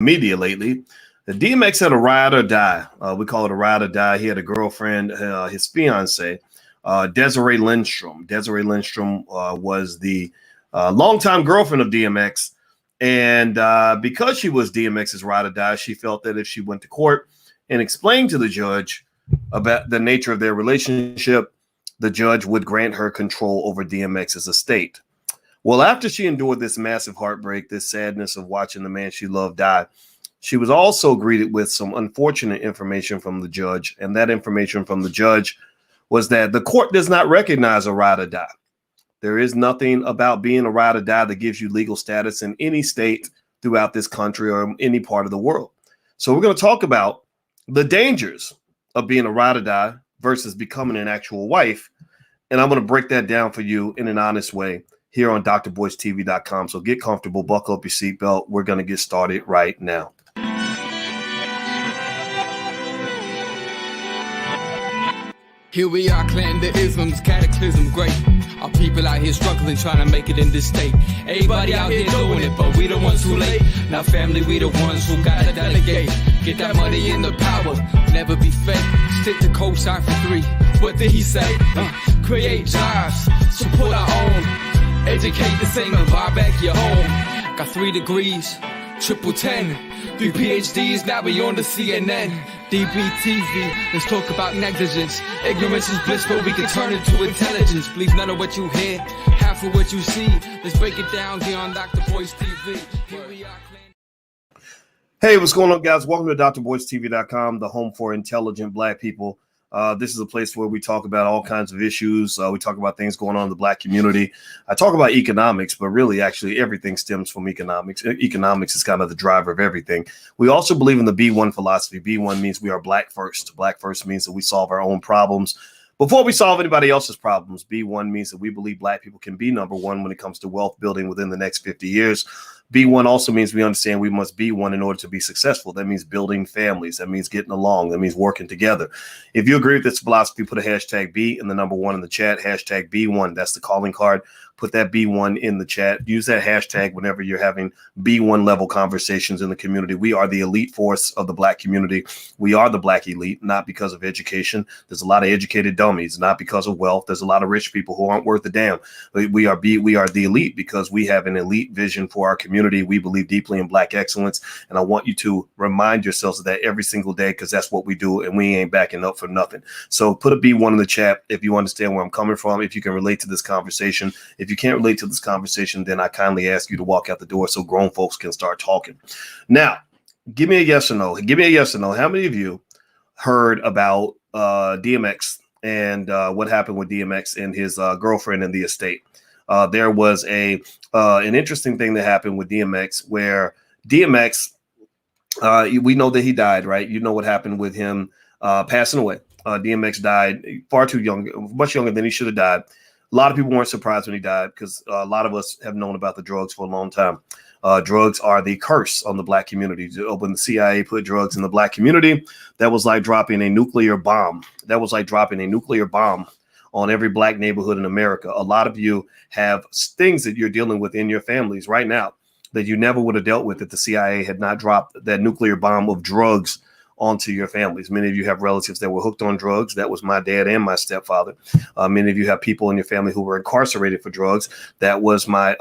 Media lately. The DMX had a ride or die. We call it a ride or die. He had a girlfriend, his fiance, Desiree Lindstrom. Desiree Lindstrom was the longtime girlfriend of DMX. And because she was DMX's ride or die, she felt that if she went to court and explained to the judge about the nature of their relationship, the judge would grant her control over DMX's estate. Well, after she endured this massive heartbreak, this sadness of watching the man she loved die, she was also greeted with some unfortunate information from the judge. And that information from the judge was that the court does not recognize a ride or die. There is nothing about being a ride or die that gives you legal status in any state throughout this country or any part of the world. So we're going to talk about the dangers of being a ride or die versus becoming an actual wife. And I'm going to break that down for you in an honest way here on drboycetv.com. So get comfortable, buckle up your seatbelt. We're going to get started right now. Here we are, clan the isms, cataclysm, great. Our people out here struggling, trying to make it in this state. Everybody out here doing it, but we the ones too late. Now family, we the ones who gotta delegate. Get that money in the power, never be fake. Stick to co-sign for 3. What did he say? Create jobs, support our own. Educate the same and buy back your home. Got 3 degrees, triple 10. 3 PhDs, now we on the CNN. DBTV, let's talk about negligence. Ignorance is bliss, but we can turn it to intelligence. Believe none of what you hear, half of what you see. Let's break it down here on Dr. Boyce TV. Here we are. Hey, what's going on, guys? Welcome to drboycetv.com, the home for intelligent Black people. This is a place where we talk about all kinds of issues. We talk about things going on in the Black community. I talk about economics, but really, actually, everything stems from economics. Economics is kind of the driver of everything. We also believe in the B1 philosophy. B1 means we are Black first. Black first means that we solve our own problems before we solve anybody else's problems. B1 means that we believe Black people can be number one when it comes to wealth building within the next 50 years. B1 also means we understand we must be one in order to be successful. That means building families. That means getting along. That means working together. If you agree with this philosophy, put a hashtag B and the number 1 in the chat. Hashtag B1. That's the calling card. Put that B1 in the chat. Use that hashtag whenever you're having B1 level conversations in the community. We are the elite force of the Black community. We are the Black elite, not because of education. There's a lot of educated dummies, not because of wealth. There's a lot of rich people who aren't worth a damn. We are the elite because we have an elite vision for our community. We believe deeply in Black excellence. And I want you to remind yourselves of that every single day, because that's what we do. And we ain't backing up for nothing. So put a B1 in the chat if you understand where I'm coming from, if you can relate to this conversation. If you can't relate to this conversation, then I kindly ask you to walk out the door so grown folks can start talking. Now, give me a yes or no. Give me a yes or no. How many of you heard about DMX and what happened with DMX and his girlfriend in the estate? There was an interesting thing that happened with DMX where DMX, we know that he died, right? You know what happened with him passing away. DMX died far too young, much younger than he should have died. A lot of people weren't surprised when he died because a lot of us have known about the drugs for a long time. Drugs are the curse on the Black community. When the CIA put drugs in the Black community, that was like dropping a nuclear bomb. That was like dropping a nuclear bomb on every Black neighborhood in America. A lot of you have things that you're dealing with in your families right now that you never would have dealt with if the CIA had not dropped that nuclear bomb of drugs onto your families. Many of you have relatives that were hooked on drugs. That was my dad and my stepfather. Many of you have people in your family who were incarcerated for drugs. That was my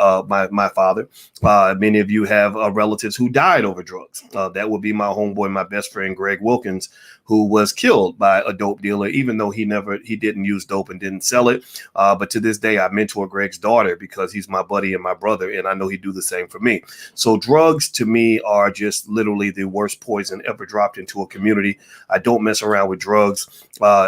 father. Many of you have relatives who died over drugs. That would be my homeboy, my best friend, Greg Wilkins, who was killed by a dope dealer, even though he didn't use dope and didn't sell it. But to this day, I mentor Greg's daughter because he's my buddy and my brother, and I know he'd do the same for me. So drugs to me are just literally the worst poison ever dropped into a community. I don't mess around with drugs.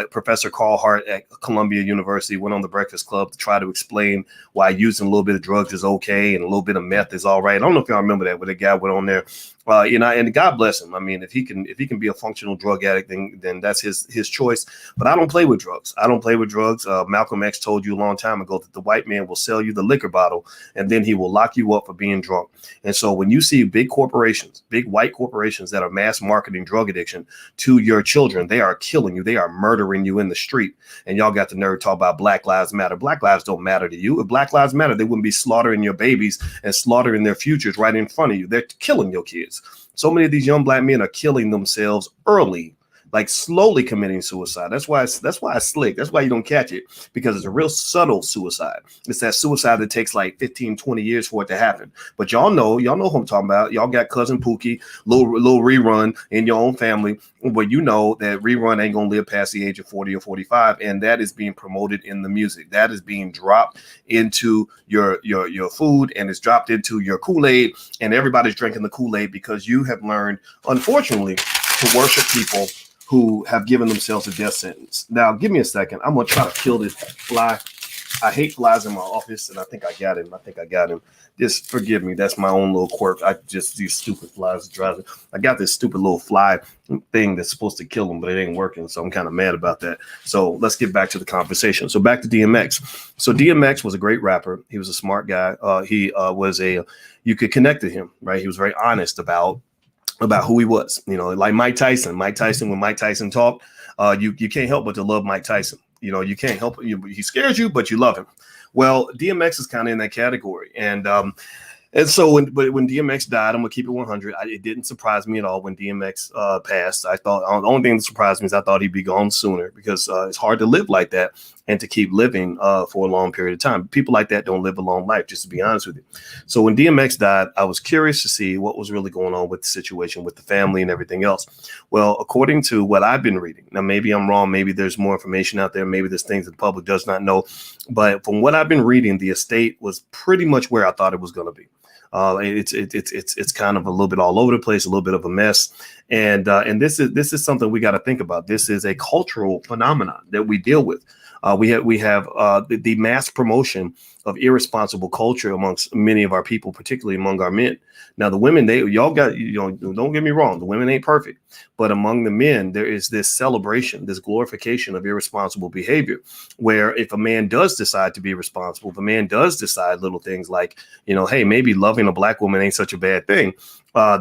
Professor Carl Hart at Columbia University went on the Breakfast Club to try to explain why using a little bit of drugs is okay and a little bit of meth is all right. I don't know if y'all remember that, but the guy went on there. And God bless him. I mean, if he can be a functional drug addict, then that's his choice. But I don't play with drugs. I don't play with drugs. Malcolm X told you a long time ago that the white man will sell you the liquor bottle and then he will lock you up for being drunk. And so when you see big corporations, big white corporations that are mass marketing drug addiction to your children, they are killing you. They are murdering you in the street. And y'all got the nerve to talk about Black Lives Matter. Black lives don't matter to you. If Black Lives Matter, they wouldn't be slaughtering your babies and slaughtering their futures right in front of you. They're killing your kids. kids. So many of these young black men are killing themselves early, like slowly committing suicide. That's why it's slick. That's why you don't catch it, because it's a real subtle suicide. It's that suicide that takes like 15, 20 years for it to happen. But y'all know who I'm talking about. Y'all got cousin Pookie, little Rerun in your own family, but you know that Rerun ain't gonna live past the age of 40 or 45, and that is being promoted in the music. That is being dropped into your food, and it's dropped into your Kool-Aid, and everybody's drinking the Kool-Aid because you have learned, unfortunately, to worship people who have given themselves a death sentence. Now, give me a second. I'm going to try to kill this fly. I hate flies in my office, and I think I got him. Just forgive me. That's my own little quirk. These stupid flies drive me. I got this stupid little fly thing that's supposed to kill them, but it ain't working, so I'm kind of mad about that. So let's get back to the conversation. So back to DMX. So DMX was a great rapper. He was a smart guy. You could connect to him, right? He was very honest about who he was, like Mike Tyson. When Mike Tyson talked, you can't help but to love Mike Tyson. You can't help it. He scares you, but you love him. Well, DMX is kind of in that category. And so when DMX died, I'm gonna keep it 100. It didn't surprise me at all when DMX passed. I thought the only thing that surprised me is I thought he'd be gone sooner, because it's hard to live like that and to keep living for a long period of time. People like that don't live a long life, just to be honest with you. So when DMX died, I was curious to see what was really going on with the situation with the family and everything else. Well, according to what I've been reading, now maybe I'm wrong, maybe there's more information out there, maybe there's things that the public does not know, but from what I've been reading, the estate was pretty much where I thought it was going to be. It's kind of a little bit all over the place, a little bit of a mess, and this is something we got to think about. This is a cultural phenomenon that we deal with. We have the mass promotion of irresponsible culture amongst many of our people, particularly among our men. Now, the women, y'all got, don't get me wrong, the women ain't perfect, but among the men, there is this celebration, this glorification of irresponsible behavior, where if a man does decide to be responsible, if a man does decide little things like, hey, maybe loving a black woman ain't such a bad thing,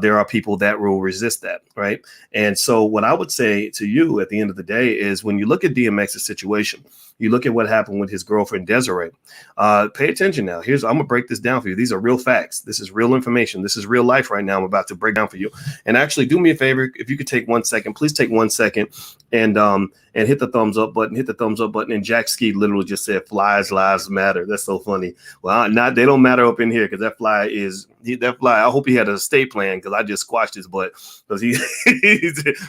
there are people that will resist that, right? And so what I would say to you at the end of the day is, when you look at DMX's situation, you look at what happened with his girlfriend, Desiree, pay attention now. I'm going to break this down for you. These are real facts. This is real information. This is real life right now I'm about to break down for you. And actually, do me a favor. If you could take 1 second, please take 1 second and hit the thumbs up button. And Jack Ski literally just said, "Flies lives matter." That's so funny. Well, they don't matter up in here, because that fly, I hope he had a estate plan, because I just squashed his butt, because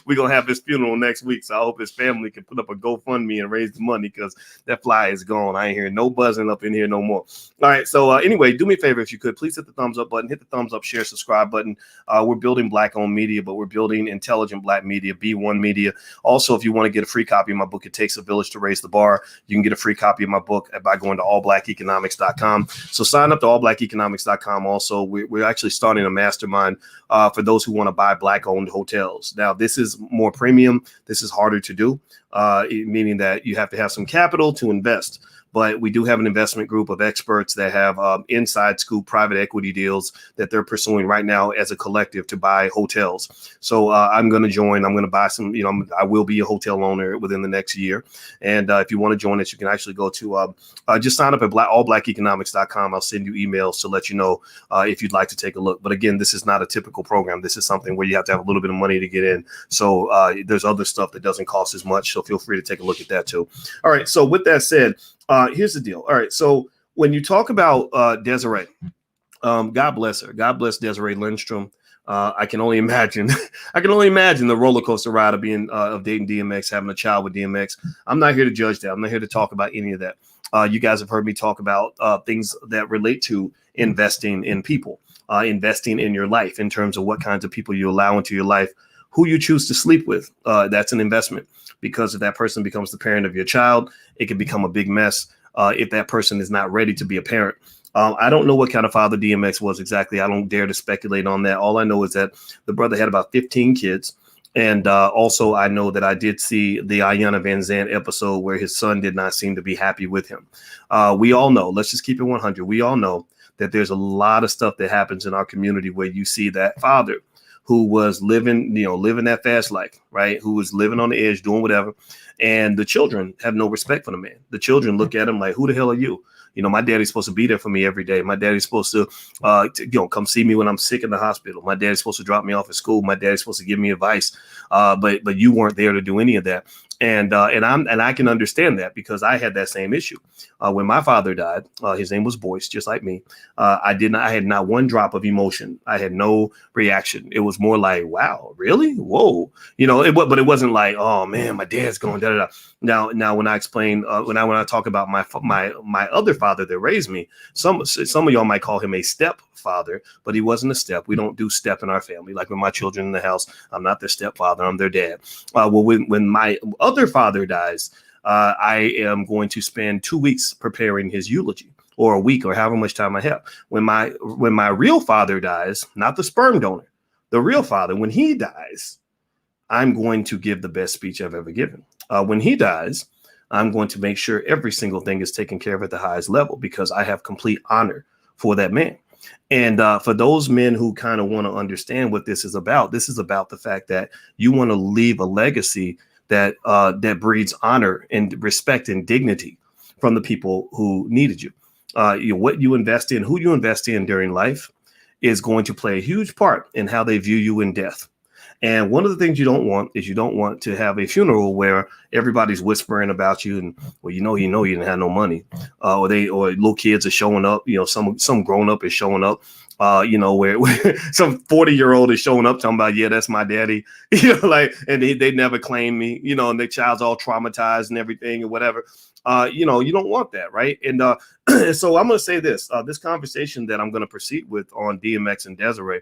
we're going to have his funeral next week. So I hope his family can put up a GoFundMe and raise the money, because that fly is gone. I ain't hearing no buzzing up in here no more. All right. So anyway, do me a favor, if you could, please hit the thumbs up button, hit the thumbs up, share, subscribe button. We're building black owned media, but we're building intelligent black media, B1 media. Also, if you want to get a free copy of my book, It Takes a Village to Raise the Bar, you can get a free copy of my book by going to allblackeconomics.com. So sign up to allblackeconomics.com. Also, we're actually starting a mastermind for those who want to buy black owned hotels. Now, this is more premium. This is harder to do, meaning that you have to have some capital to invest. But we do have an investment group of experts that have inside scoop private equity deals that they're pursuing right now as a collective to buy hotels. So I'm going to join. I'm going to buy some, I will be a hotel owner within the next year. And if you want to join us, you can actually go to just sign up at allblackeconomics.com. I'll send you emails to let you know if you'd like to take a look. But again, this is not a typical program. This is something where you have to have a little bit of money to get in. So there's other stuff that doesn't cost as much. So feel free to take a look at that too. All right. So with that said, here's the deal. All right. So when you talk about Desiree, God bless her. God bless Desiree Lindstrom. I can only imagine. The roller coaster ride of of dating DMX, having a child with DMX. I'm not here to judge that. I'm not here to talk about any of that. You guys have heard me talk about things that relate to investing in people, investing in your life in terms of what kinds of people you allow into your life, who you choose to sleep with. That's an investment, because if that person becomes the parent of your child, it can become a big mess if that person is not ready to be a parent. I don't know what kind of father DMX was exactly. I don't dare to speculate on that. All I know is that the brother had about 15 kids. And also, I know that I did see the Ayanna Van Zandt episode where his son did not seem to be happy with him. We all know, let's just keep it 100. We all know that there's a lot of stuff that happens in our community where you see that father who was living that fast life, right? Who was living on the edge, doing whatever. And the children have no respect for the man. The children look at him like, who the hell are you? My daddy's supposed to be there for me every day. My daddy's supposed to, come see me when I'm sick in the hospital. My daddy's supposed to drop me off at school. My daddy's supposed to give me advice. But you weren't there to do any of that. And I can understand that because I had that same issue. When my father died, his name was Boyce, just like me. I had not one drop of emotion. I had no reaction. It was more like, wow, really? Whoa. But it wasn't like, oh man, my dad's going da da da. Now when I explain, when I talk about my other father that raised me, some of y'all might call him a stepfather, but he wasn't a step. We don't do step in our family. Like with my children in the house, I'm not their stepfather. I'm their dad. Well, when my other father dies, I am going to spend 2 weeks preparing his eulogy, or a week, or however much time I have. When my real father dies, not the sperm donor, the real father, when he dies, I'm going to give the best speech I've ever given. When he dies, I'm going to make sure every single thing is taken care of at the highest level because I have complete honor for that man. And for those men who kind of want to understand what this is about the fact that you want to leave a legacy that breeds honor and respect and dignity from the people who needed you. What you invest in, who you invest in during life is going to play a huge part in how they view you in death. And one of the things you don't want to have a funeral where everybody's whispering about you and, well, you didn't have no money, or little kids are showing up, some grown up is showing up, where some 40-year-old is showing up talking about, yeah, that's my daddy, and they never claim me, and their child's all traumatized and everything or whatever. You don't want that, right? And so I'm going to say this conversation that I'm going to proceed with on DMX and Desiree,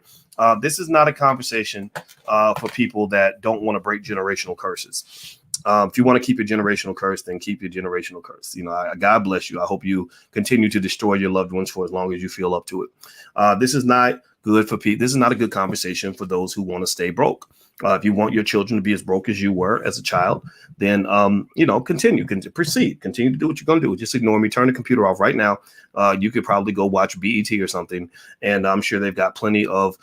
this is not a conversation for people that don't want to break generational curses. If you want to keep your generational curse, then keep your generational curse. God bless you. I hope you continue to destroy your loved ones for as long as you feel up to it. This is not good for people. This is not a good conversation for those who want to stay broke. If you want your children to be as broke as you were as a child, then, continue to do what you're going to do. Just ignore me. Turn the computer off right now. You could probably go watch BET or something. And I'm sure they've got plenty of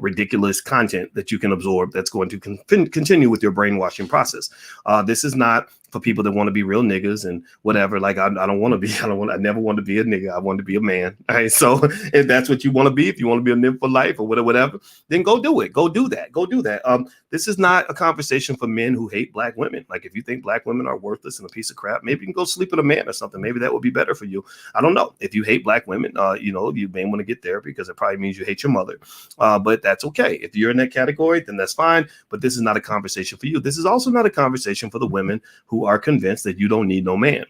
ridiculous content that you can absorb that's going to continue with your brainwashing process. This is not for people that want to be real niggas and whatever. Like I never want to be a nigga. I want to be a man. All right. So if that's what you want to be, if you want to be a nigga for life or whatever, then go do it. Go do that. This is not a conversation for men who hate black women. Like if you think black women are worthless and a piece of crap, maybe you can go sleep with a man or something. Maybe that would be better for you. I don't know. If you hate black women, you may want to get therapy because it probably means you hate your mother. But that's okay. If you're in that category, then that's fine. But this is not a conversation for you. This is also not a conversation for the women who are convinced that you don't need no man.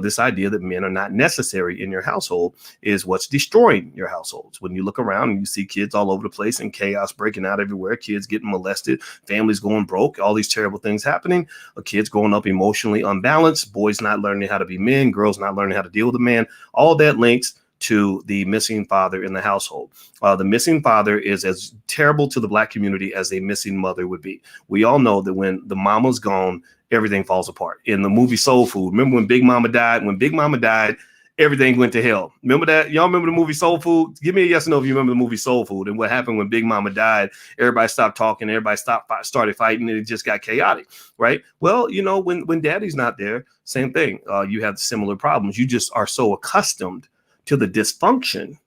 This idea that men are not necessary in your household is what's destroying your households. When you look around and you see kids all over the place and chaos breaking out everywhere, kids getting molested, families going broke, all these terrible things happening, kids growing up emotionally unbalanced, boys not learning how to be men, girls not learning how to deal with a man, all that links to the missing father in the household. The missing father is as terrible to the black community as a missing mother would be. We all know that when the mama's gone, everything falls apart. In the movie Soul Food, remember when Big Mama died? When Big Mama died, everything went to hell. Remember that? Y'all remember the movie Soul Food? Give me a yes or no if you remember the movie Soul Food and what happened when Big Mama died. Everybody stopped talking. Everybody started fighting, and it just got chaotic, right? Well, when Daddy's not there, same thing. You have similar problems. You just are so accustomed to the dysfunction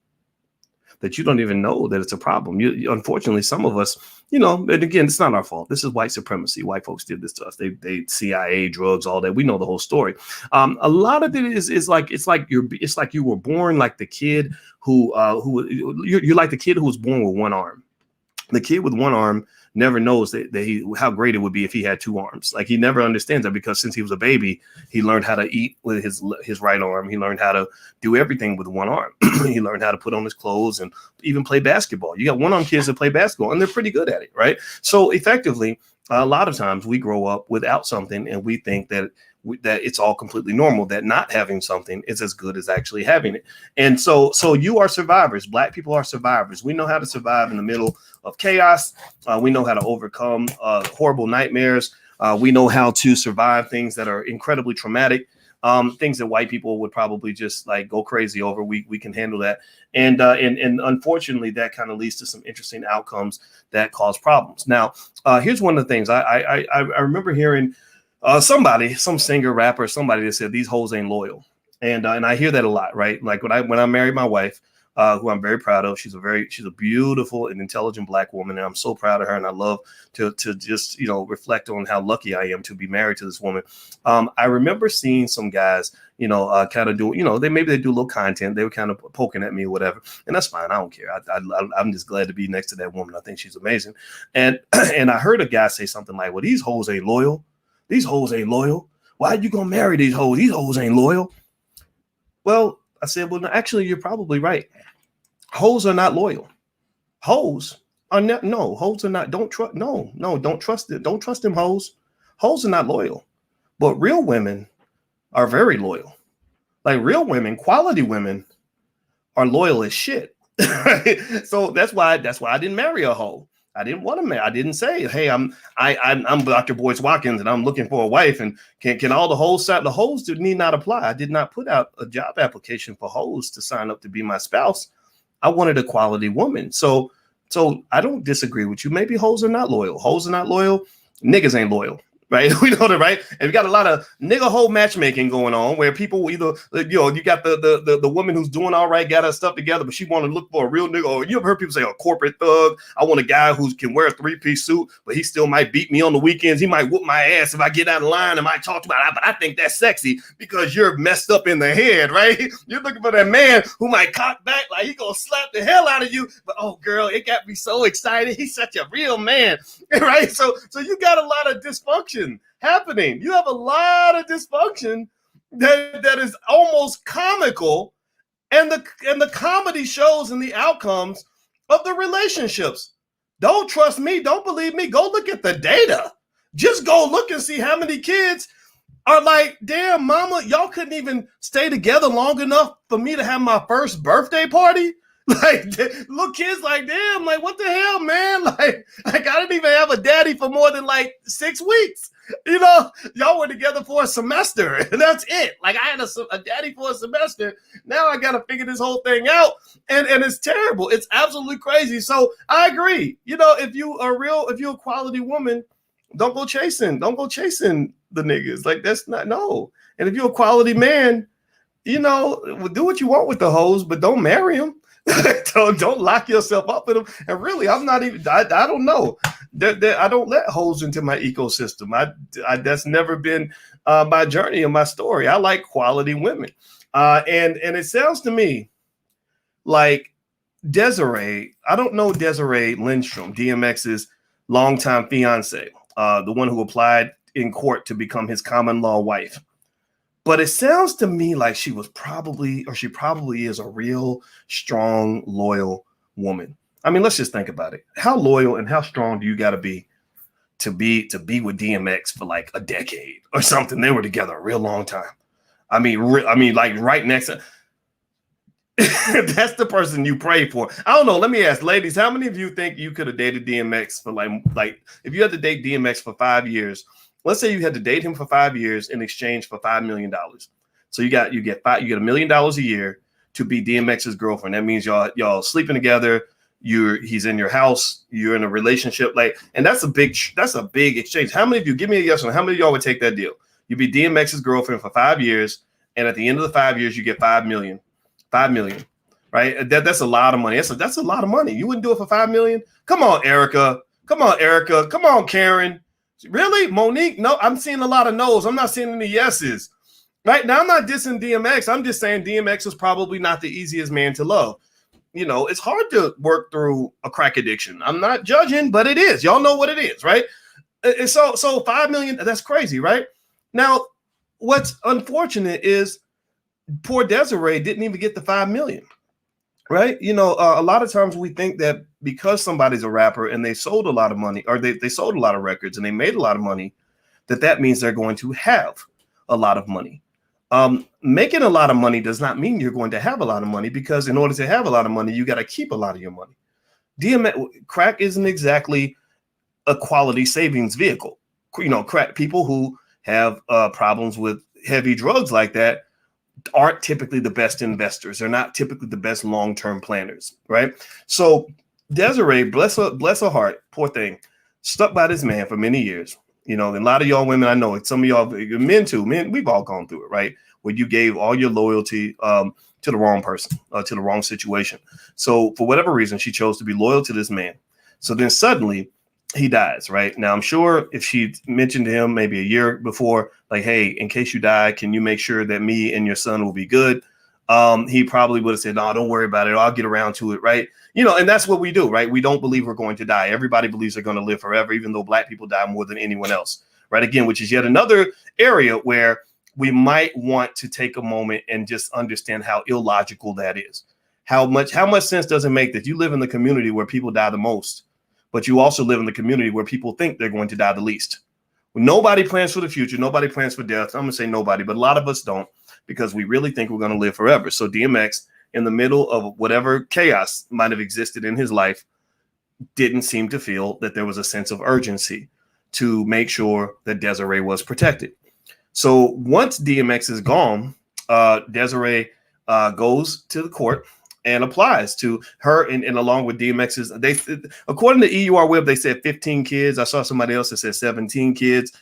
that you don't even know that it's a problem. Unfortunately, some of us, and again, it's not our fault. This is white supremacy. White folks did this to us. They CIA, drugs, all that. We know the whole story. A lot of it is like it's like you were born like the kid you're like the kid who was born with one arm. The kid with one arm never knows how great it would be if he had two arms. Like he never understands that because since he was a baby, he learned how to eat with his right arm. He learned how to do everything with one arm. He learned how to put on his clothes and even play basketball. You got one arm kids that play basketball and they're pretty good at it, right? So effectively, a lot of times we grow up without something and we think that it's all completely normal, that not having something is as good as actually having it. And so you are survivors. Black people are survivors. We know how to survive in the middle of chaos. We know how to overcome horrible nightmares. We know how to survive things that are incredibly traumatic, things that white people would probably just like go crazy over. We can handle that. And unfortunately, that kind of leads to some interesting outcomes that cause problems. Now, here's one of the things I remember hearing some singer, rapper, somebody that said these hoes ain't loyal. And I hear that a lot, right? Like when I married my wife, who I'm very proud of. She's a beautiful and intelligent Black woman, and I'm so proud of her. And I love to just reflect on how lucky I am to be married to this woman. I remember seeing some guys, kind of do, they do a little content. They were kind of poking at me or whatever, and that's fine. I don't care. I'm just glad to be next to that woman. I think she's amazing. And and I heard a guy say something like, "Well, these hoes ain't loyal. These hoes ain't loyal. Why are you gonna marry these hoes? These hoes ain't loyal." Well, I said, well, no, actually, you're probably right. Hoes are not loyal. Hoes are not. No, hoes are not. Don't trust. No, don't trust it. Don't trust them hoes. Hoes are not loyal. But real women are very loyal. Like real women, quality women are loyal as shit. So that's why I didn't marry a hoe. I didn't want to marry. I didn't say, hey, I'm Dr. Boyce Watkins and I'm looking for a wife. And can all the hoes sign? The hoes need not apply. I did not put out a job application for hoes to sign up to be my spouse. I wanted a quality woman. So I don't disagree with you. Maybe hoes are not loyal. Hoes are not loyal. Niggas ain't loyal. Right, we know that, right? And we got a lot of nigga hole matchmaking going on, where people either, you got the woman who's doing all right, got her stuff together, but she want to look for a real nigga. Or you ever heard people say a corporate thug? I want a guy who can wear a 3-piece suit, but he still might beat me on the weekends. He might whoop my ass if I get out of line. And might talk about it, but I think that's sexy because you're messed up in the head, right? You're looking for that man who might cock back like he gonna slap the hell out of you. But oh, girl, it got me so excited. He's such a real man, right? So you got a lot of dysfunction happening. You have a lot of dysfunction that is almost comical, and the comedy shows in the outcomes of the relationships. Don't trust me. Don't believe me. Go look at the data. Just go look and see how many kids are like, damn, mama, y'all couldn't even stay together long enough for me to have my first birthday party. Like little kids like, damn, like what the hell, man? Like I didn't even have a daddy for more than like 6 weeks. Y'all were together for a semester and that's it. Like I had a daddy for a semester. Now I got to figure this whole thing out. And it's terrible. It's absolutely crazy. So I agree. If you're a quality woman, don't go chasing the niggas. Like that's not, no. And if you're a quality man, do what you want with the hoes, but don't marry them. Don't lock yourself up with them. And really, I'm not even. I don't know. I don't let hoes into my ecosystem. I that's never been my journey and my story. I like quality women, and it sounds to me like Desiree. I don't know Desiree Lindstrom, DMX's longtime fiance, the one who applied in court to become his common law wife. But it sounds to me like she probably is a real strong, loyal woman. I mean, let's just think about it. How loyal and how strong do you got to be with DMX for like a decade or something? They were together a real long time. I mean, like right next to. That's the person you pray for. I don't know. Let me ask, ladies, how many of you think you could have dated DMX for like if you had to date DMX for 5 years? Let's say you had to date him for 5 years in exchange for $5 million. So you get $1 million a year to be DMX's girlfriend. That means y'all sleeping together. He's in your house. You're in a relationship. And that's a big exchange. How many of you, give me a yes or no, how many of y'all would take that deal? You'd be DMX's girlfriend for 5 years, and at the end of the 5 years, you get $5 million. $5 million, right? That's a lot of money. That's a lot of money. You wouldn't do it for $5 million? Come on, Erica. Come on, Karen. Really? Monique? No, I'm seeing a lot of no's. I'm not seeing any yeses. Right now, I'm not dissing DMX. I'm just saying DMX was probably not the easiest man to love. It's hard to work through a crack addiction. I'm not judging, but it is. Y'all know what it is, right? And so $5 million, that's crazy, right? Now, what's unfortunate is poor Desiree didn't even get the $5 million. Right. A lot of times we think that because somebody's a rapper and they sold a lot of money, or they sold a lot of records and they made a lot of money, that means they're going to have a lot of money. Making a lot of money does not mean you're going to have a lot of money, because in order to have a lot of money, you got to keep a lot of your money. Crack isn't exactly a quality savings vehicle. Crack people who have problems with heavy drugs like that aren't typically the best investors. They're not typically the best long-term planners, right? So Desiree, bless her heart, poor thing, stuck by this man for many years. You know, and a lot of y'all women, I know it, some of y'all men too, men, we've all gone through it, right? Where you gave all your loyalty to the wrong person, to the wrong situation. So for whatever reason, she chose to be loyal to this man. So then suddenly he dies, right? Now, I'm sure if she mentioned to him maybe a year before, like, hey, in case you die, can you make sure that me and your son will be good? He probably would have said, no, don't worry about it. I'll get around to it, right? You know, and that's what we do, right? We don't believe we're going to die. Everybody believes they're going to live forever, even though Black people die more than anyone else, right? Again, which is yet another area where we might want to take a moment and just understand how illogical that is. How much sense does it make that you live in the community where people die the most, but you also live in the community where people think they're going to die the least? Nobody plans for the future. Nobody plans for death. I'm going to say nobody, but a lot of us don't, because we really think we're going to live forever. So DMX, in the middle of whatever chaos might have existed in his life, didn't seem to feel that there was a sense of urgency to make sure that Desiree was protected. So once DMX is gone, Desiree goes to the court and applies to her, and along with DMX's, according to EUR Web, they said 15 kids. I saw somebody else that said 17 kids.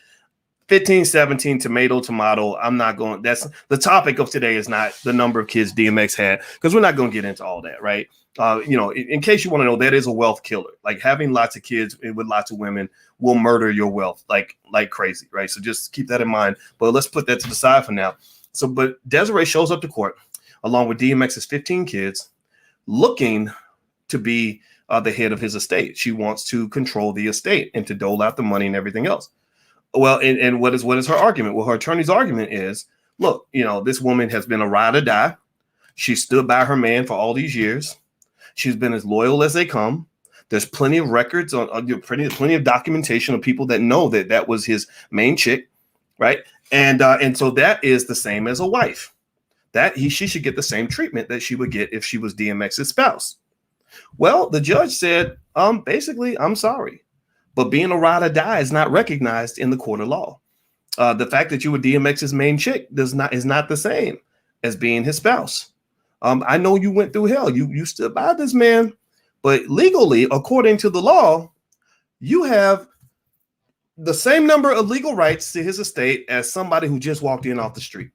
15, 17, tomato. I'm not going, that's the topic of today, is not the number of kids DMX had, because we're not going to get into all that, right? You know, in case you want to know, that is a wealth killer. Like, having lots of kids with lots of women will murder your wealth like crazy, right? So just keep that in mind. But let's put that to the side for now. So, but Desiree shows up to court along with DMX's 15 kids, looking to be the head of his estate. She wants to control the estate and to dole out the money and everything else. Well, and what is her argument? Well, her attorney's argument is, look, you know, this woman has been a ride or die. She stood by her man for all these years. She's been as loyal as they come. There's plenty of records on plenty of documentation of people that know that that was his main chick, right? And so that is the same as a wife. That she should get the same treatment that she would get if she was DMX's spouse. Well, the judge said, basically, I'm sorry, but being a ride or die is not recognized in the court of law. The fact that you were DMX's main chick is not the same as being his spouse. I know you went through hell. You stood by this man, but legally, according to the law, you have the same number of legal rights to his estate as somebody who just walked in off the street.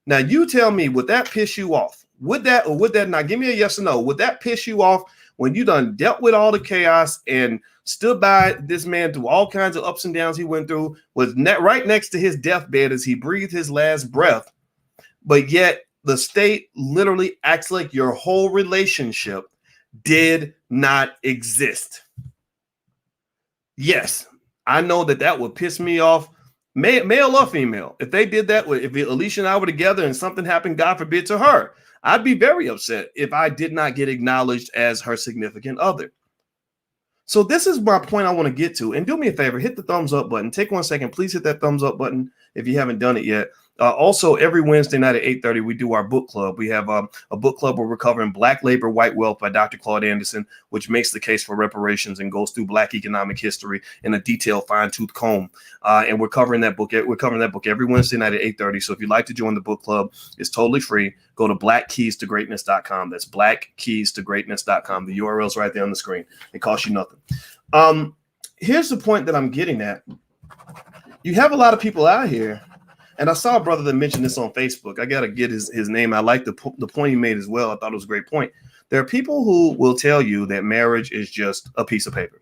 Now, you tell me, would that piss you off? Would that or would that not? Give me a yes or no. Would that piss you off when you done dealt with all the chaos and stood by this man through all kinds of ups and downs he went through, was right next to his deathbed as he breathed his last breath, but yet the state literally acts like your whole relationship did not exist? Yes, I know that would piss me off, male or female. If they did that, if Alicia and I were together and something happened, God forbid, to her, I'd be very upset if I did not get acknowledged as her significant other. So this is my point I want to get to. And do me a favor, hit the thumbs up button. Take 1 second. Please hit that thumbs up button if you haven't done it yet. Also, every Wednesday night at 8:30, we do our book club. We have a book club where we're covering Black Labor, White Wealth by Dr. Claude Anderson, which makes the case for reparations and goes through Black economic history in a detailed, fine-tooth comb. And we're covering that book. We're covering that book every Wednesday night at 8:30. So if you'd like to join the book club, it's totally free. Go to blackkeystogreatness.com. That's blackkeystogreatness.com. The URL is right there on the screen. It costs you nothing. Here's the point that I'm getting at. You have a lot of people out here, and I saw a brother that mentioned this on Facebook. I got to get his name. I like the point he made as well. I thought it was a great point. There are people who will tell you that marriage is just a piece of paper.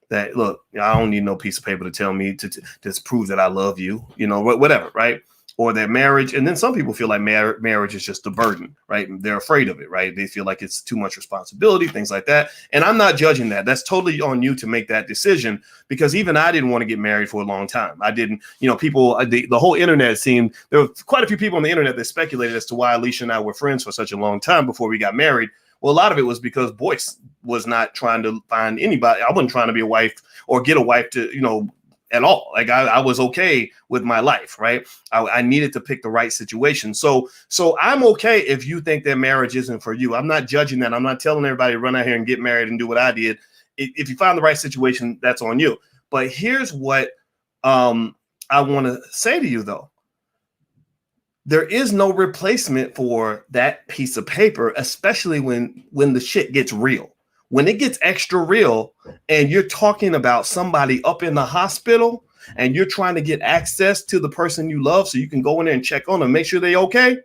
That, look, I don't need no piece of paper to tell me to prove that I love you, you know, whatever, right? Or that marriage, and then some people feel like marriage is just a burden, right? They're afraid of it, right? They feel like it's too much responsibility, things like that. And I'm not judging that. That's totally on you to make that decision, because even I didn't want to get married for a long time. I didn't, you know, people, the whole internet seemed, there were quite a few people on the internet that speculated as to why Alicia and I were friends for such a long time before we got married. Well, a lot of it was because Boyce was not trying to find anybody. I wasn't trying to be a wife or get a wife to, you know, at all. Like I was okay with my life, right? I needed to pick the right situation. So I'm okay if you think that marriage isn't for you. I'm not judging that. I'm not telling everybody to run out here and get married and do what I did. If you find the right situation, that's on you. But here's what I want to say to you, though. There is no replacement for that piece of paper, especially when the shit gets real. When it gets extra real and you're talking about somebody up in the hospital and you're trying to get access to the person you love so you can go in there and check on them, make sure they're okay,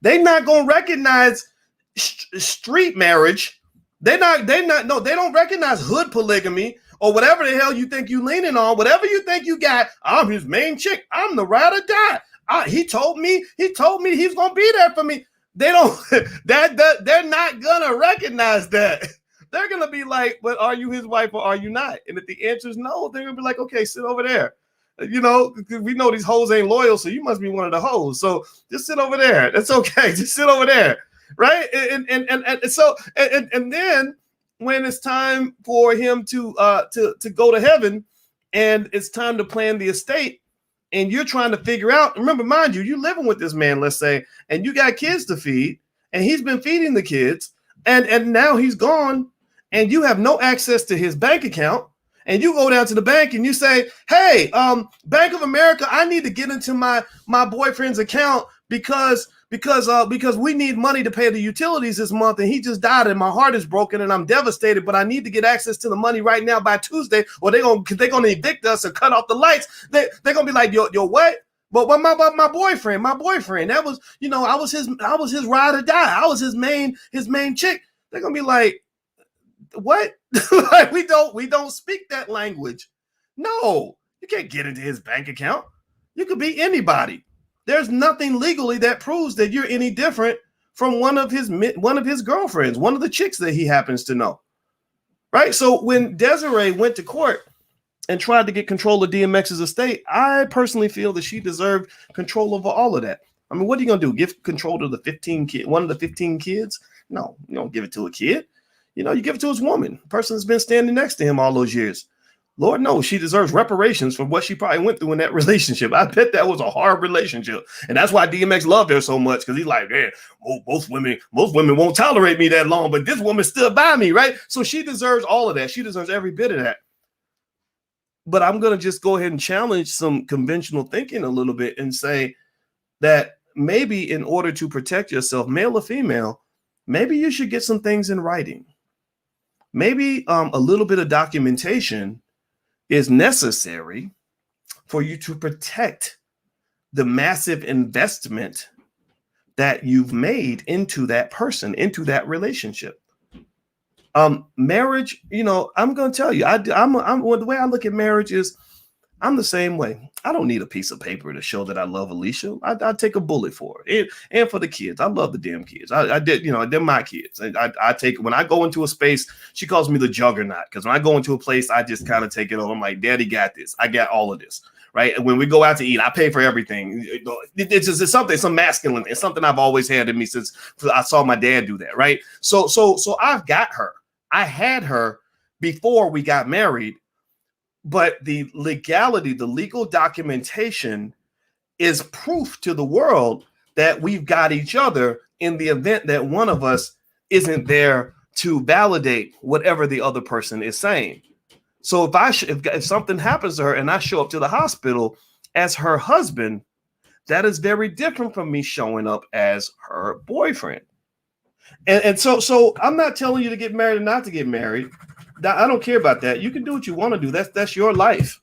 they're not going to recognize street marriage. They don't recognize hood polygamy or whatever the hell you think you leaning on, whatever you think you got. I'm his main chick. I'm the ride or die. He told me he's going to be there for me. They don't, they're not going to recognize that. They're going to be like, but are you his wife or are you not? And if the answer is no, they're going to be like, okay, sit over there. You know, we know these hoes ain't loyal, so you must be one of the hoes. So just sit over there. That's okay. Just sit over there. Right. And then when it's time for him to go to heaven and it's time to plan the estate and you're trying to figure out, remember, mind you, you're living with this man, let's say, and you got kids to feed and he's been feeding the kids and now he's gone and you have no access to his bank account. And you go down to the bank and you say, hey, Bank of America, I need to get into my boyfriend's account because we need money to pay the utilities this month and he just died and my heart is broken and I'm devastated, but I need to get access to the money right now by Tuesday or they're gonna evict us or cut off the lights. They're gonna be like, yo, what? But my boyfriend, that was, you know, I was his ride or die. I was his main chick. They're gonna be like, what? Like we don't speak that language. No, you can't get into his bank account. You could be anybody. There's nothing legally that proves that you're any different from one of his girlfriends, one of the chicks that he happens to know. Right? So when Desiree went to court and tried to get control of DMX's estate, I personally feel that she deserved control over all of that. I mean, what are you gonna do? Give control to one of the 15 kids? No, you don't give it to a kid. You know, you give it to his woman, the person that's been standing next to him all those years. Lord knows she deserves reparations for what she probably went through in that relationship. I bet that was a hard relationship. And that's why DMX loved her so much, because he's like, man, most women won't tolerate me that long, but this woman stood by me, right? So she deserves all of that. She deserves every bit of that. But I'm going to just go ahead and challenge some conventional thinking a little bit and say that maybe in order to protect yourself, male or female, maybe you should get some things in writing. Maybe a little bit of documentation is necessary for you to protect the massive investment that you've made into that person, into that relationship. Marriage, you know, I'm going to tell you, the way I look at marriage is I'm the same way. I don't need a piece of paper to show that I love Alicia. I take a bullet for it. And for the kids. I love the damn kids. I did, you know, they're my kids. I take, when I go into a space, she calls me the juggernaut. Because when I go into a place, I just kind of take it on. I'm like, Daddy got this. I got all of this. Right. And when we go out to eat, I pay for everything. It's something, some masculine. It's something I've always had in me since I saw my dad do that. Right. So I've got her. I had her before we got married. But the legality, the legal documentation is proof to the world that we've got each other in the event that one of us isn't there to validate whatever the other person is saying. So if something happens to her and I show up to the hospital as her husband, that is very different from me showing up as her boyfriend. And so I'm not telling you to get married or not to get married. I don't care about that. You can do what you want to do. That's your life.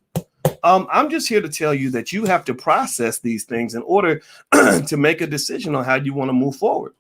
I'm just here to tell you that you have to process these things in order to make a decision on how you want to move forward.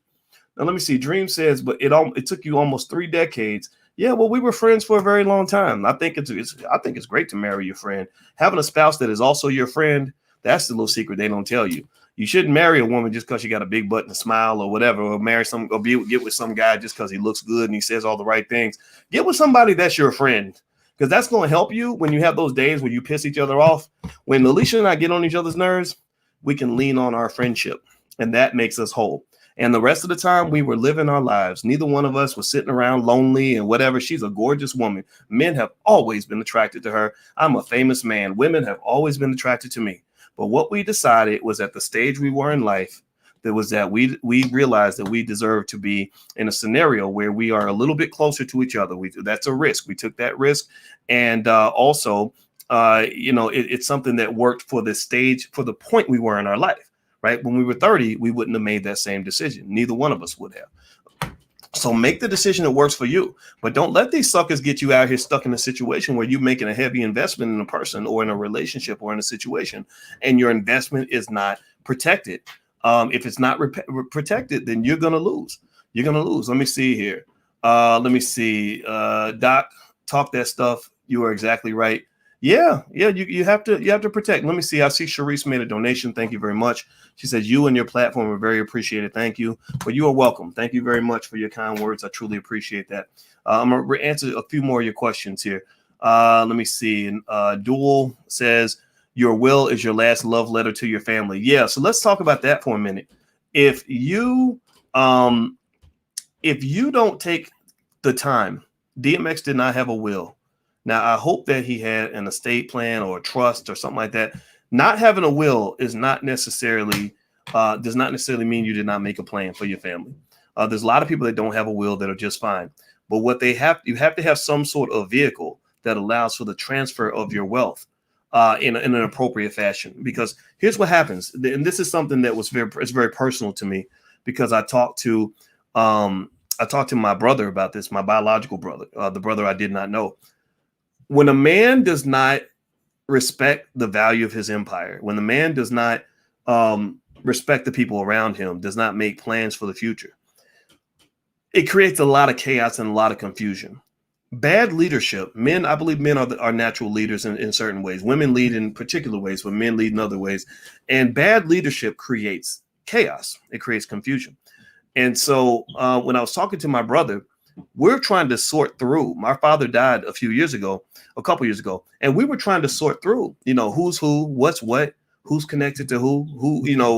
Now, let me see. Dream says, but it took you almost 3 decades. Yeah, well, we were friends for a very long time. I think it's great to marry your friend. Having a spouse that is also your friend, that's the little secret they don't tell you. You shouldn't marry a woman just because she got a big butt and a smile or whatever, or get with some guy just because he looks good and he says all the right things. Get with somebody that's your friend, because that's going to help you when you have those days where you piss each other off. When Alicia and I get on each other's nerves, we can lean on our friendship, and that makes us whole. And the rest of the time, we were living our lives. Neither one of us was sitting around lonely and whatever. She's a gorgeous woman. Men have always been attracted to her. I'm a famous man. Women have always been attracted to me. But what we decided was at the stage we were in life, that we realized that we deserve to be in a scenario where we are a little bit closer to each other. That's a risk. We took that risk. And also, it's something that worked for the stage, for the point we were in our life. Right. When we were 30, we wouldn't have made that same decision. Neither one of us would have. So make the decision that works for you, but don't let these suckers get you out here stuck in a situation where you're making a heavy investment in a person or in a relationship or in a situation, and your investment is not protected. If it's not protected, then you're going to lose. You're going to lose. Let me see here. Let me see. Doc, talk that stuff. You are exactly right. Yeah. You have to protect. Let me see. I see Sharice made a donation. Thank you very much. She says you and your platform are very appreciated. Thank you. But you are welcome. Thank you very much for your kind words. I truly appreciate that. I'm gonna answer a few more of your questions here. Let me see. Dual says your will is your last love letter to your family. Yeah. So let's talk about that for a minute. If you don't take the time, DMX did not have a will. Now, I hope that he had an estate plan or a trust or something like that. Not having a will is not necessarily does not necessarily mean you did not make a plan for your family. There's a lot of people that don't have a will that are just fine. But what you have to have some sort of vehicle that allows for the transfer of your wealth in an appropriate fashion. Because here's what happens, and this is something that was very personal to me, because I talked to my brother about this, my biological brother, the brother I did not know. When a man does not respect the value of his empire, when the man does not respect the people around him, does not make plans for the future, it creates a lot of chaos and a lot of confusion. Bad leadership, I believe men are natural leaders in certain ways. Women lead in particular ways, but men lead in other ways. And bad leadership creates chaos. It creates confusion. And so when I was talking to my brother, we're trying to sort through. My father died a couple years ago, and we were trying to sort through, who's who, what's what, who's connected to who,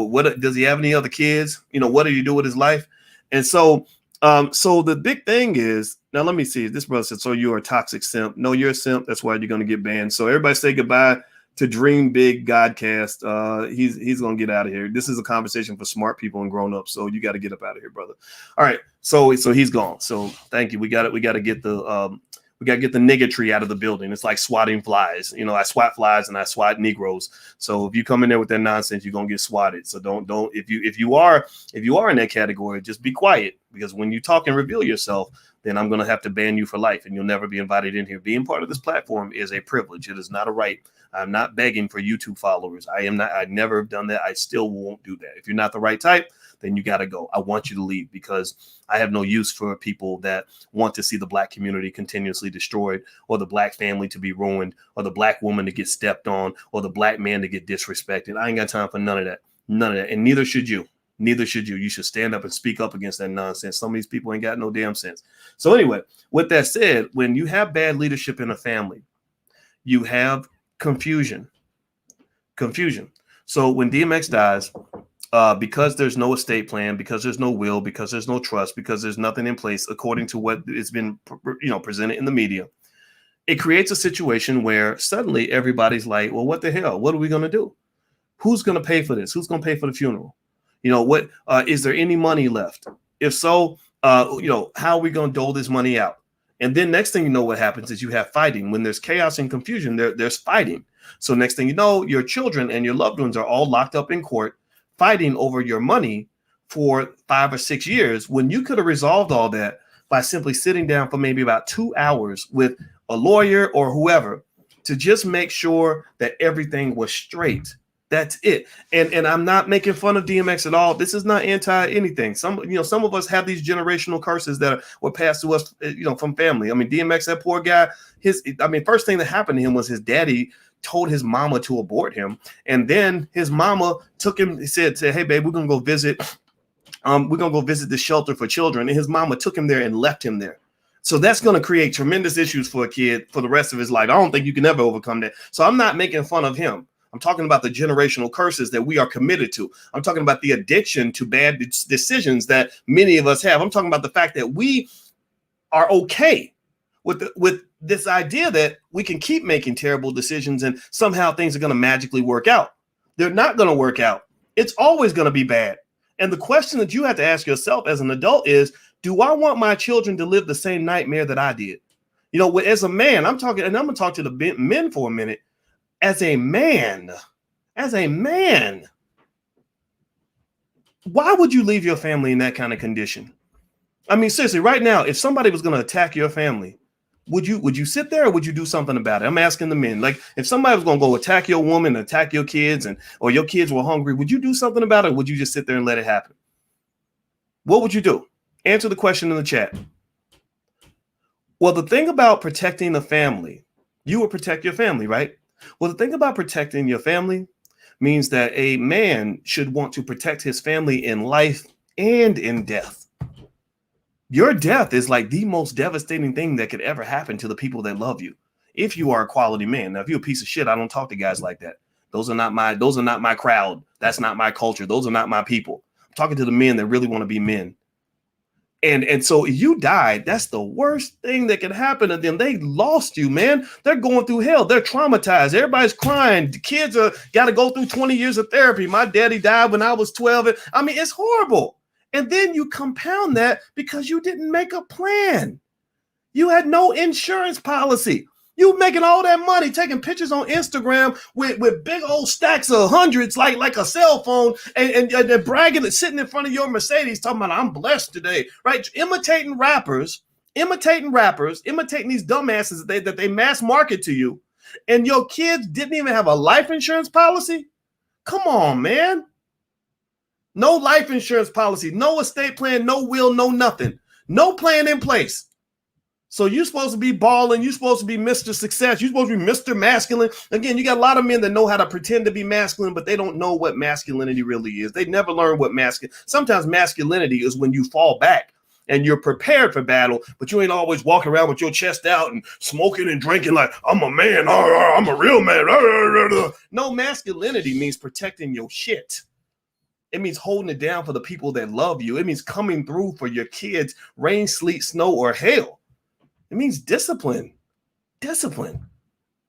what does he have any other kids? What did he do with his life? And so, so the big thing is, now let me see. This brother said, so you're a toxic simp. No, you're a simp. That's why you're going to get banned. So everybody say goodbye to Dream Big Godcast. He's going to get out of here. This is a conversation for smart people and grown ups. So you got to get up out of here, brother. All right. So he's gone. So thank you. We got to get the niggatry out of the building. It's like swatting flies. I swat flies and I swat Negroes. So if you come in there with that nonsense, you're going to get swatted. So don't, if you are in that category, just be quiet, because when you talk and reveal yourself, then I'm going to have to ban you for life and you'll never be invited in here. Being part of this platform is a privilege. It is not a right. I'm not begging for YouTube followers. I never have done that. I still won't do that. If you're not the right type, then you got to go. I want you to leave, because I have no use for people that want to see the Black community continuously destroyed, or the Black family to be ruined, or the Black woman to get stepped on, or the Black man to get disrespected. I ain't got time for none of that. None of that. And neither should you. Neither should you. You should stand up and speak up against that nonsense. Some of these people ain't got no damn sense. So anyway, with that said, when you have bad leadership in a family, you have confusion. So when DMX dies, because there's no estate plan, because there's no will, because there's no trust, because there's nothing in place according to what has been presented in the media, it creates a situation where suddenly everybody's like, well, what the hell? What are we going to do? Who's going to pay for this? Who's going to pay for the funeral? What is there any money left? If so, how are we going to dole this money out? And then next thing you know, what happens is you have fighting. When there's chaos and confusion, there's fighting. So next thing you know, your children and your loved ones are all locked up in court, fighting over your money for 5 or 6 years, when you could have resolved all that by simply sitting down for maybe about 2 hours with a lawyer or whoever to just make sure that everything was straight. That's it. And I'm not making fun of DMX at all. This is not anti anything. Some of us have these generational curses that were passed to us, from family. I mean, DMX, that poor guy, first thing that happened to him was his daddy told his mama to abort him. And then his mama took him, said, hey, babe, we're going to go visit. We're going to go visit the shelter for children. And his mama took him there and left him there. So that's going to create tremendous issues for a kid for the rest of his life. I don't think you can ever overcome that. So I'm not making fun of him. I'm talking about the generational curses that we are committed to. I'm talking about the addiction to bad decisions that many of us have. I'm talking about the fact that we are okay with this idea that we can keep making terrible decisions and somehow things are going to magically work out. They're not going to work out. It's always going to be bad. And the question that you have to ask yourself as an adult is, do I want my children to live the same nightmare that I did? As a man, I'm talking, and I'm going to talk to the men for a minute. As a man, why would you leave your family in that kind of condition? I mean, seriously, right now, if somebody was going to attack your family, would you sit there or would you do something about it? I'm asking the men. Like, if somebody was going to go attack your woman, attack your kids, or your kids were hungry, would you do something about it? Or would you just sit there and let it happen? What would you do? Answer the question in the chat. Well, the thing about protecting the family, you will protect your family, right? Well, the thing about protecting your family means that a man should want to protect his family in life and in death. Your death is like the most devastating thing that could ever happen to the people that love you. If you are a quality man. Now, if you're a piece of shit, I don't talk to guys like that. Those are not my crowd. That's not my culture. Those are not my people. I'm talking to the men that really want to be men. And so if you died, that's the worst thing that can happen to them. They lost you, man. They're going through hell. They're traumatized. Everybody's crying. The kids got to go through 20 years of therapy. My daddy died when I was 12. I mean, it's horrible. And then you compound that because you didn't make a plan. You had no insurance policy. You making all that money, taking pictures on Instagram with big old stacks of hundreds, like a cell phone, and bragging and sitting in front of your Mercedes, talking about I'm blessed today, right? Imitating rappers, imitating these dumbasses that they mass market to you, and your kids didn't even have a life insurance policy. Come on, man. No life insurance policy, no estate plan, no will, no nothing, no plan in place. So you're supposed to be balling. You're supposed to be Mr. Success. You're supposed to be Mr. Masculine. Again, you got a lot of men that know how to pretend to be masculine, but they don't know what masculinity really is. They never learn what masculine. Sometimes masculinity is when you fall back and you're prepared for battle, but you ain't always walking around with your chest out and smoking and drinking like, I'm a man. I'm a real man. No, masculinity means protecting your shit. It means holding it down for the people that love you. It means coming through for your kids, rain, sleet, snow, or hail. It means discipline. Discipline.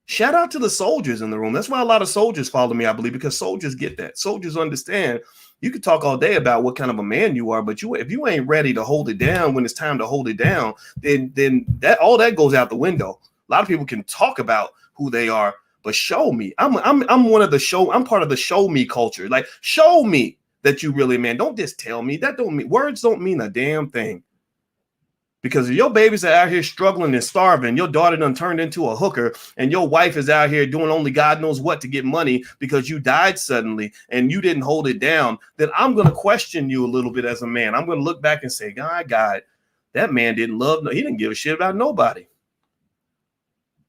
Shout out to the soldiers in the room. That's why a lot of soldiers follow me, I believe, because soldiers get that. Soldiers understand. You could talk all day about what kind of a man you are, but if you ain't ready to hold it down when it's time to hold it down, then that all that goes out the window. A lot of people can talk about who they are, but show me. I'm one of the show. I'm part of the show me culture. Like, show me that you really man. Don't just tell me. That don't mean words don't mean a damn thing. Because if your babies are out here struggling and starving, your daughter done turned into a hooker, and your wife is out here doing only God knows what to get money because you died suddenly and you didn't hold it down, then I'm going to question you a little bit as a man. I'm going to look back and say, God, that man he didn't give a shit about nobody.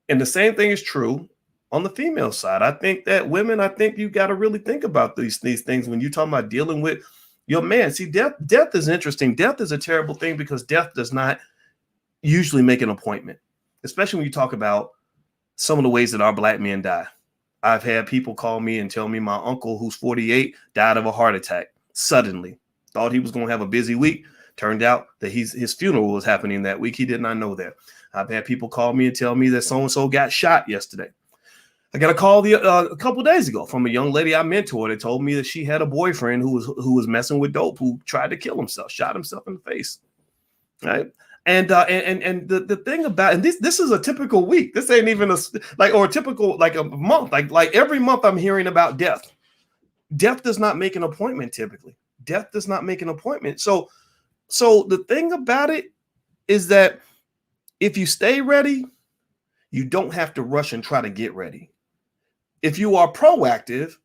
And the same thing is true on the female side. I think that women, you got to really think about these things when you're talking about dealing with your man. See, death is interesting. Death is a terrible thing because death does not usually make an appointment, especially when you talk about some of the ways that our black men die. I've had people call me and tell me my uncle, who's 48, died of a heart attack suddenly. Thought he was going to have a busy week. Turned out that his funeral was happening that week. He did not know that. I've had people call me and tell me that so-and-so got shot yesterday. I got a call a couple of days ago from a young lady I mentored that told me that she had a boyfriend who was messing with dope, who tried to kill himself, shot himself in the face. Right. And the thing about, and this is a typical week. This ain't even a typical a month. Like every month I'm hearing about death. Death does not make an appointment typically. Death does not make an appointment. So the thing about it is that if you stay ready, you don't have to rush and try to get ready. If you are proactive,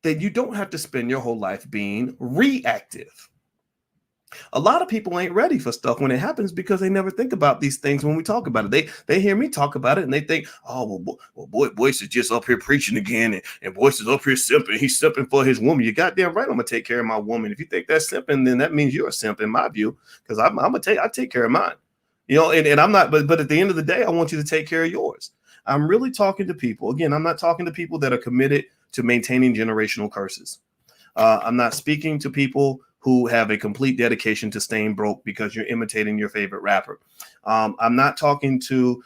then you don't have to spend your whole life being reactive. A lot of people ain't ready for stuff when it happens because they never think about these things when we talk about it. They hear me talk about it and they think, oh, well, Boyce is just up here preaching again, and Boyce is up here simping. He's simping for his woman. You're goddamn right. I'm gonna take care of my woman. If you think that's simping, then that means you're a simp in my view, because I take care of mine. You know, and I'm not, but at the end of the day, I want you to take care of yours. I'm really talking to people. Again, I'm not talking to people that are committed to maintaining generational curses. I'm not speaking to people who have a complete dedication to staying broke because you're imitating your favorite rapper. I'm not talking to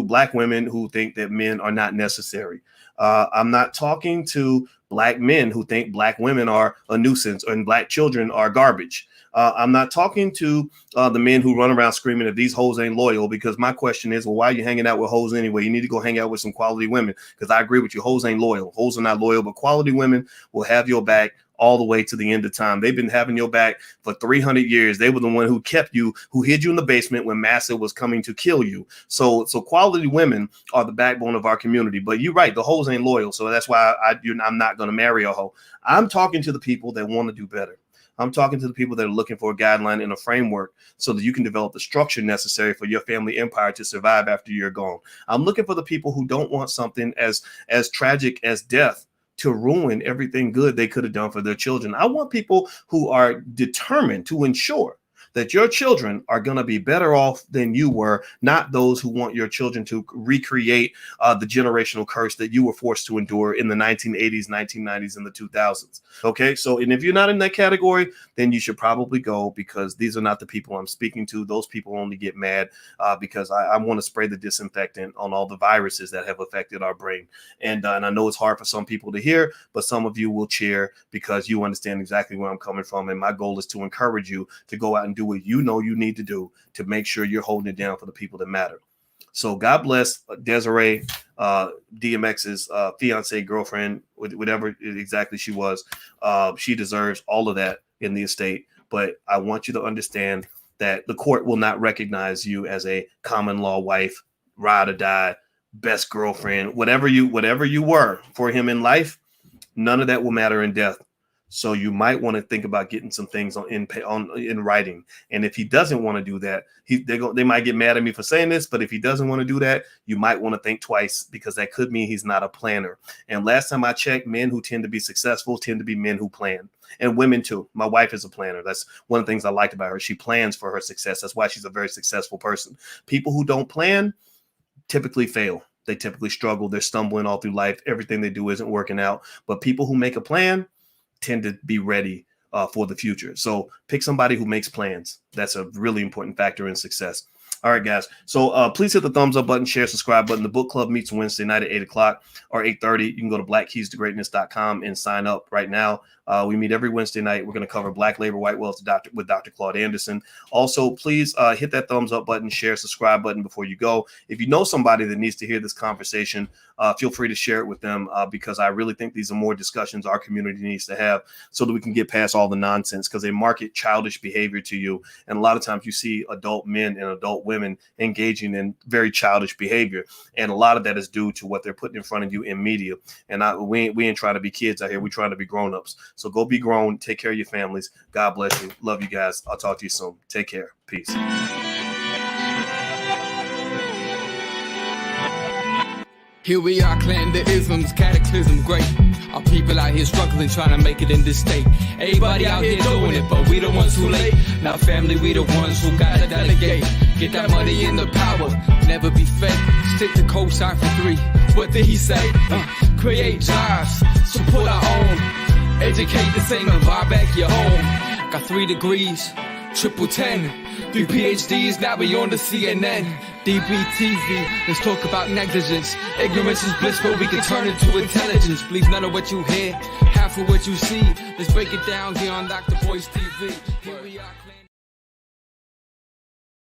black women who think that men are not necessary. I'm not talking to black men who think black women are a nuisance and black children are garbage. I'm not talking to the men who run around screaming that these hoes ain't loyal, because my question is, well, why are you hanging out with hoes anyway? You need to go hang out with some quality women, because I agree with you. Hoes ain't loyal. Hoes are not loyal, but quality women will have your back all the way to the end of time. They've been having your back for 300 years. They were the one who kept you, who hid you in the basement when Massa was coming to kill you. So quality women are the backbone of our community. But you're right, the hoes ain't loyal. So that's why I'm not going to marry a hoe. I'm talking to the people that want to do better. I'm talking to the people that are looking for a guideline and a framework so that you can develop the structure necessary for your family empire to survive after you're gone. I'm looking for the people who don't want something as tragic as death to ruin everything good they could have done for their children. I want people who are determined to ensure that your children are going to be better off than you were, not those who want your children to recreate the generational curse that you were forced to endure in the 1980s, 1990s, and the 2000s. Okay, so and if you're not in that category, then you should probably go, because these are not the people I'm speaking to. Those people only get mad because I want to spray the disinfectant on all the viruses that have affected our brain. And I know it's hard for some people to hear, but some of you will cheer because you understand exactly where I'm coming from. And my goal is to encourage you to go out and do what you know you need to do to make sure you're holding it down for the people that matter. So God bless Desiree, DMX's fiance, girlfriend, whatever exactly she was. She deserves all of that in the estate. But I want you to understand that the court will not recognize you as a common law wife, ride or die, best girlfriend, whatever you were for him in life. None of that will matter in death. So you might want to think about getting some things in writing. And if he doesn't want to do that, they might get mad at me for saying this, but if he doesn't want to do that, you might want to think twice, because that could mean he's not a planner. And last time I checked, men who tend to be successful tend to be men who plan, and women too. My wife is a planner. That's one of the things I liked about her. She plans for her success. That's why she's a very successful person. People who don't plan typically fail. They typically struggle. They're stumbling all through life. Everything they do isn't working out. But people who make a plan tend to be ready for the future. So pick somebody who makes plans. That's a really important factor in success. All right, guys. So please hit the thumbs up button, share, subscribe button. The book club meets Wednesday night at 8 o'clock or 8:30. You can go to blackkeystogreatness.com and sign up right now. We meet every Wednesday night. We're going to cover Black Labor, White Wealth with Dr. Claude Anderson. Also, please hit that thumbs up button, share, subscribe button before you go. If you know somebody that needs to hear this conversation, feel free to share it with them because I really think these are more discussions our community needs to have so that we can get past all the nonsense, because they market childish behavior to you. And a lot of times you see adult men and adult women engaging in very childish behavior. And a lot of that is due to what they're putting in front of you in media. And we ain't trying to be kids out here. We're trying to be grown-ups. So go be grown. Take care of your families. God bless you. Love you guys. I'll talk to you soon. Take care. Peace. Here we are, clan the isms, cataclysm great. Our people out here struggling, trying to make it in this state. Everybody out here doing it, but we the ones too late. Now family, we the ones who gotta delegate. Get that money in the power, never be fake. Stick to cosign for 3. What did he say? Create jobs, support our own. Educate the same and buy back your home. Got 3 degrees, triple 10. 3 PhDs, now we on the CNN. DBTV, let's talk about negligence. Ignorance is bliss, but we can turn it to intelligence. Believe none of what you hear, half of what you see. Let's break it down here on Dr. Boyce TV. Here we are.